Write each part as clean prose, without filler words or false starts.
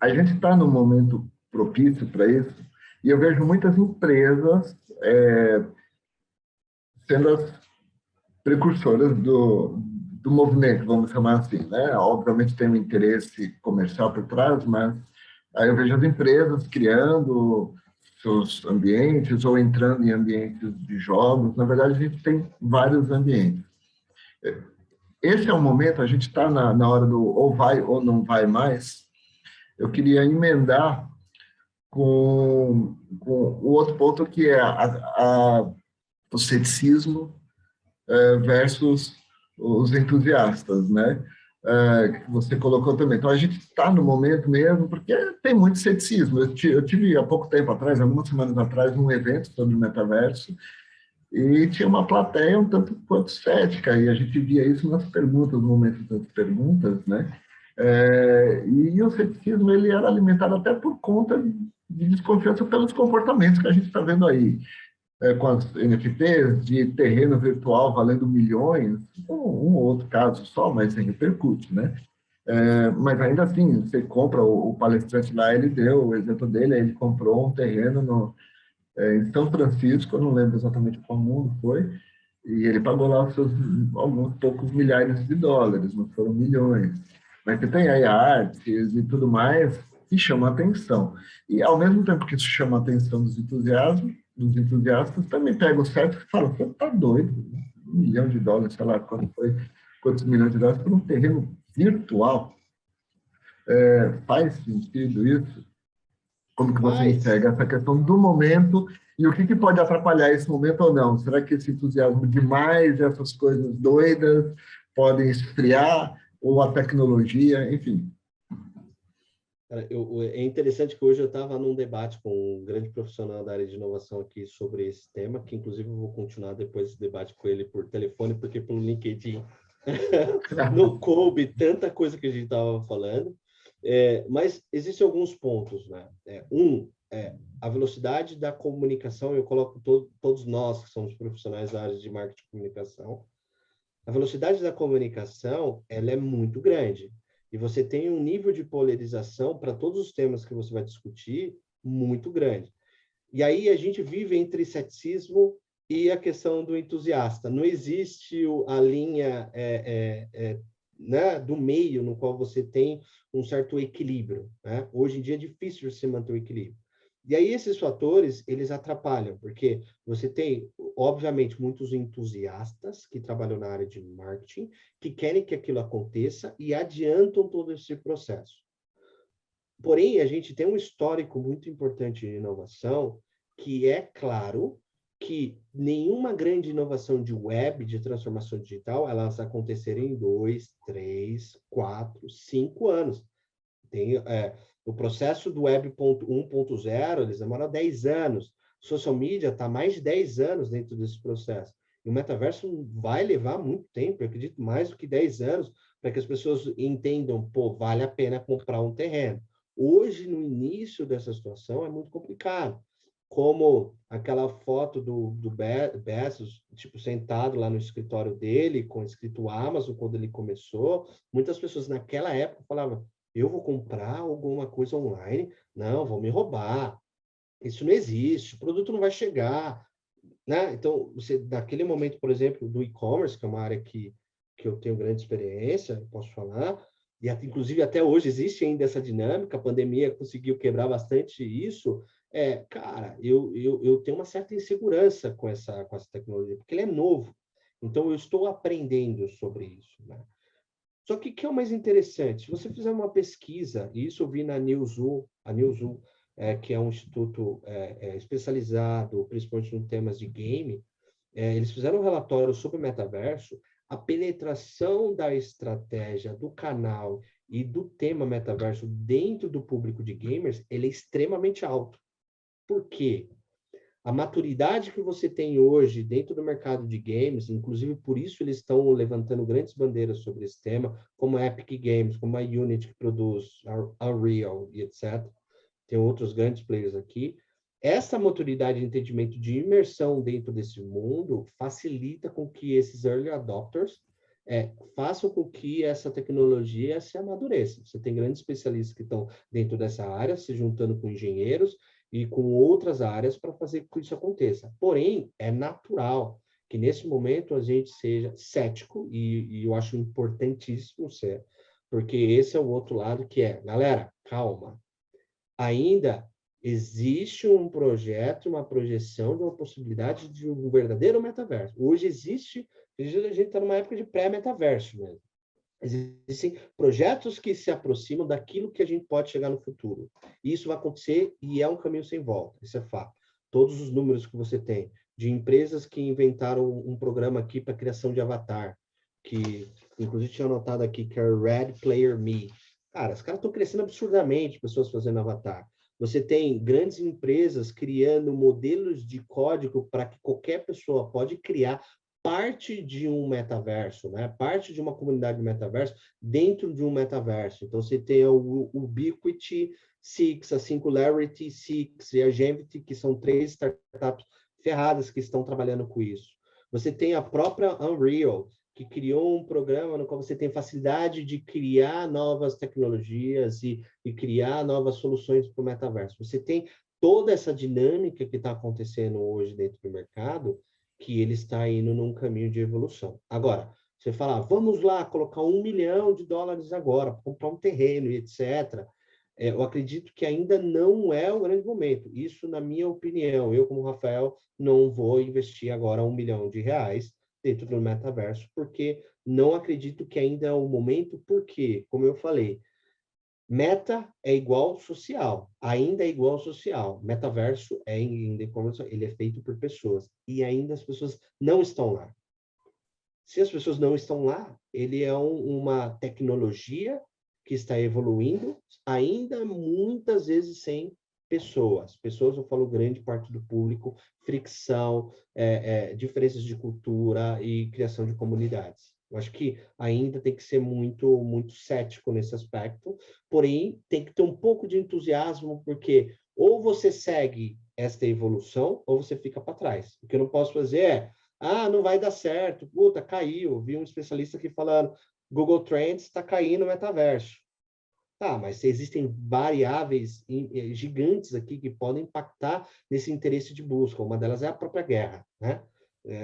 a gente está num momento propício para isso, e eu vejo muitas empresas sendo as precursoras do movimento, vamos chamar assim, né? Obviamente tem um interesse comercial por trás, mas aí eu vejo as empresas criando seus ambientes ou entrando em ambientes de jogos. Na verdade, a gente tem vários ambientes. Esse é o momento, a gente está na hora do ou vai ou não vai mais. Eu queria emendar com o outro ponto que é o ceticismo versus os entusiastas, né? Que você colocou também. Então, a gente está no momento mesmo, porque tem muito ceticismo. Eu tive, há pouco tempo atrás, algumas semanas atrás, um evento sobre o metaverso, e tinha uma plateia um tanto quanto cética, e a gente via isso nas perguntas, no momento das perguntas, né? E o ceticismo ele era alimentado até por conta de desconfiança pelos comportamentos que a gente está vendo aí, com as NFTs de terreno virtual valendo milhões, um ou outro caso só, mas repercute, né? Mas ainda assim, você compra, o palestrante lá, ele deu o exemplo dele, ele comprou um terreno em São Francisco, eu não lembro exatamente qual mundo foi, e ele pagou lá os seus alguns poucos milhares de dólares, não foram milhões. Mas você tem aí artes e tudo mais que chama atenção. E ao mesmo tempo que isso chama a atenção dos entusiastas, também pega o certo e fala, você está doido, $1 milhão, sei lá quantos milhões de dólares por um terreno virtual. Faz sentido isso? Como que você Mas, enxerga essa questão do momento e o que pode atrapalhar esse momento ou não? Será que esse entusiasmo demais, essas coisas doidas, podem esfriar? Ou a tecnologia, enfim. cara, é interessante que hoje eu estava num debate com um grande profissional da área de inovação aqui sobre esse tema, que inclusive eu vou continuar depois desse debate com ele por telefone, porque pelo LinkedIn não coube tanta coisa que a gente estava falando. Mas existem alguns pontos, né? A velocidade da comunicação, eu coloco todos nós que somos profissionais da área de marketing e comunicação, a velocidade da comunicação, ela é muito grande. E você tem um nível de polarização para todos os temas que você vai discutir muito grande. E aí a gente vive entre ceticismo e a questão do entusiasta. Não existe a linha né, do meio no qual você tem um certo equilíbrio. Né? Hoje em dia é difícil você manter o equilíbrio. E aí esses fatores, eles atrapalham, porque você tem, obviamente, muitos entusiastas que trabalham na área de marketing, que querem que aquilo aconteça e adiantam todo esse processo. Porém, a gente tem um histórico muito importante de inovação, que é claro que nenhuma grande inovação de web, de transformação digital, elas acontecerem em 2, 3, 4, 5 anos. O processo do Web 1.0, eles demoram 10 anos. Social media está mais de 10 anos dentro desse processo. E o metaverso vai levar muito tempo, eu acredito mais do que 10 anos, para que as pessoas entendam, pô, vale a pena comprar um terreno. Hoje, no início dessa situação, é muito complicado. Como aquela foto do Bezos, tipo, sentado lá no escritório dele, com escrito Amazon, quando ele começou, muitas pessoas naquela época falavam, eu vou comprar alguma coisa online? Não, vão me roubar. Isso não existe, o produto não vai chegar. Né? Então, você, naquele momento, por exemplo, do e-commerce, que é uma área que eu tenho grande experiência, posso falar, e inclusive até hoje existe ainda essa dinâmica, a pandemia conseguiu quebrar bastante isso. Cara, eu tenho uma certa insegurança com essa tecnologia, porque ele é novo. Então, eu estou aprendendo sobre isso. Né? Só que o que é o mais interessante? Se você fizer uma pesquisa, e isso eu vi na Newzoo, que é um instituto especializado, principalmente em temas de game, eles fizeram um relatório sobre o metaverso, a penetração da estratégia do canal e do tema metaverso dentro do público de gamers, ele é extremamente alto. Por quê? A maturidade que você tem hoje dentro do mercado de games, inclusive por isso eles estão levantando grandes bandeiras sobre esse tema, como a Epic Games, como a Unity que produz a Unreal e etc. Tem outros grandes players aqui. Essa maturidade de entendimento de imersão dentro desse mundo facilita com que esses early adopters façam com que essa tecnologia se amadureça. Você tem grandes especialistas que estão dentro dessa área, se juntando com engenheiros e com outras áreas para fazer com que isso aconteça. Porém, é natural que nesse momento a gente seja cético, e eu acho importantíssimo ser, porque esse é o outro lado que galera, calma. Ainda existe um projeto, uma projeção de uma possibilidade de um verdadeiro metaverso. Hoje existe, a gente está numa época de pré-metaverso mesmo. Existem projetos que se aproximam daquilo que a gente pode chegar no futuro. E isso vai acontecer e é um caminho sem volta, isso é fato. Todos os números que você tem de empresas que inventaram um programa aqui para criação de avatar, que inclusive tinha anotado aqui que é Red Player Me. Cara, os caras estão crescendo absurdamente, pessoas fazendo avatar. Você tem grandes empresas criando modelos de código para que qualquer pessoa pode criar parte de um metaverso, né? Parte de uma comunidade de metaverso dentro de um metaverso. Então, você tem o Ubiquiti Six, a Singularity Six e a Gevity, que são 3 startups ferradas que estão trabalhando com isso. Você tem a própria Unreal, que criou um programa no qual você tem facilidade de criar novas tecnologias e criar novas soluções para o metaverso. Você tem toda essa dinâmica que está acontecendo hoje dentro do mercado, que ele está indo num caminho de evolução. Agora, você fala, vamos lá, colocar $1 milhão agora, para comprar um terreno e etc., eu acredito que ainda não é o grande momento. Isso, na minha opinião, eu, como Rafael, não vou investir agora R$1 milhão dentro do metaverso, porque não acredito que ainda é o momento, porque, como eu falei, meta é igual social, ainda é igual social. Metaverso ele é feito por pessoas, e ainda as pessoas não estão lá. Se as pessoas não estão lá, ele é uma tecnologia que está evoluindo, ainda muitas vezes sem pessoas. Pessoas, eu falo grande parte do público, fricção, diferenças de cultura e criação de comunidades. Eu acho que ainda tem que ser muito, muito cético nesse aspecto, porém, tem que ter um pouco de entusiasmo, porque ou você segue esta evolução, ou você fica para trás. O que eu não posso fazer não vai dar certo, puta, caiu. Vi um especialista aqui falando, Google Trends está caindo no metaverso. Tá, mas existem variáveis gigantes aqui que podem impactar nesse interesse de busca. Uma delas é a própria guerra, né?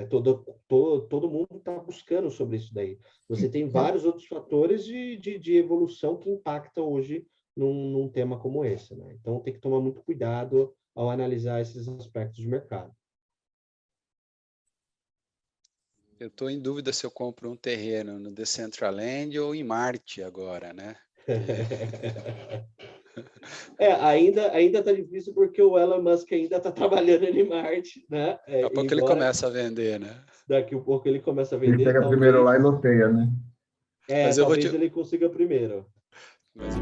Todo mundo está buscando sobre isso daí. Você tem vários outros fatores de evolução que impactam hoje num tema como esse, né? Então, tem que tomar muito cuidado ao analisar esses aspectos de mercado. Eu estou em dúvida se eu compro um terreno no Decentraland ou em Marte agora, né? Ainda está difícil porque o Elon Musk ainda está trabalhando em Marte, né? Daqui a pouco ele começa a vender, né? Daqui a pouco ele começa a vender. Ele pega primeiro lá e loteia, né? Talvez ele consiga primeiro. Mas